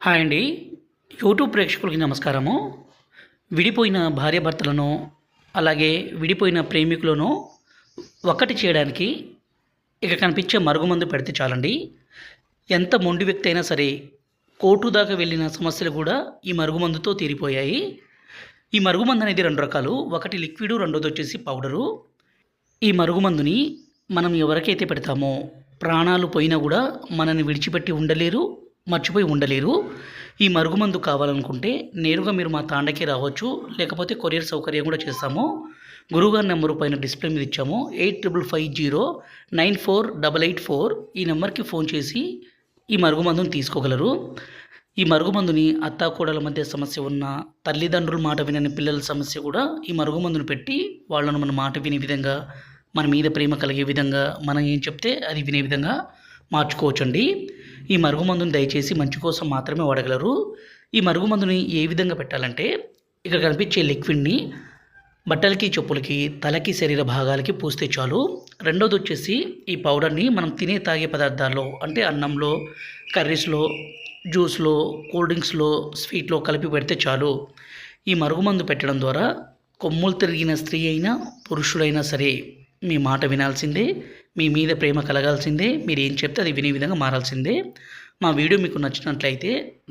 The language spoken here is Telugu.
హాయ్ అండి. యూట్యూబ్ ప్రేక్షకులకి నమస్కారము. విడిపోయిన భార్యాభర్తలను, అలాగే విడిపోయిన ప్రేమికులను ఒక్కటి చేయడానికి ఇక కనిపించే మరుగుమందు పెడితే చాలండి. ఎంత మొండి వ్యక్తి అయినా సరే కోర్టు దాకా వెళ్ళిన సమస్యలు కూడా ఈ మరుగుమందుతో తీరిపోయాయి. ఈ మరుగుమందు అనేది 2 రకాలు. ఒకటి లిక్విడు, రెండోదొచ్చేసి పౌడరు. ఈ మరుగుమందుని మనం ఎవరికైతే పెడతామో ప్రాణాలు పోయినా కూడా మనల్ని విడిచిపెట్టి ఉండలేరు, మర్చిపోయి ఉండలేరు. ఈ మరుగుమందు కావాలనుకుంటే నేరుగా మీరు మా తాండకి రావచ్చు, లేకపోతే కొరియర్ సౌకర్యం కూడా చేస్తాము. గురువుగారి నెంబరు పైన డిస్ప్లే మీద ఇచ్చాము. 8550948884 ఈ నెంబర్కి ఫోన్ చేసి ఈ మరుగుమందుని తీసుకోగలరు. ఈ మరుగుమందుని అత్తాకోడల మధ్య సమస్య ఉన్న, తల్లిదండ్రుల మాట వినని పిల్లల సమస్య కూడా ఈ మరుగుమందుని పెట్టి వాళ్ళను మన మాట వినే విధంగా, మన మీద ప్రేమ కలిగే విధంగా, మనం ఏం చెప్తే అది వినే విధంగా మార్చుకోవచ్చండి. ఈ మరుగుమందుని దయచేసి మంచి కోసం మాత్రమే వాడగలరు. ఈ మరుగుమందుని ఏ విధంగా పెట్టాలంటే, ఇక్కడ కనిపించే లిక్విడ్ని బట్టలకి, చెప్పులకి, తలకి, శరీర భాగాలకి పూస్తే చాలు. రెండోది వచ్చేసి ఈ పౌడర్ని మనం తినే తాగే పదార్థాల్లో, అంటే అన్నంలో, కర్రీస్లో, జ్యూస్లో, కూల్ డ్రింక్స్లో, స్వీట్లో కలిపి పెడితే చాలు. ఈ మరుగుమందు పెట్టడం ద్వారా కొమ్ములు తిరిగిన స్త్రీ అయినా, పురుషుడైనా సరే మీ మాట వినాల్సిందే, మీ మీద ప్రేమ కలగాల్సిందే, మీరు ఏం చెప్తే అది వినే విధంగా మారాల్సిందే. మా వీడియో మీకు నచ్చినట్లయితే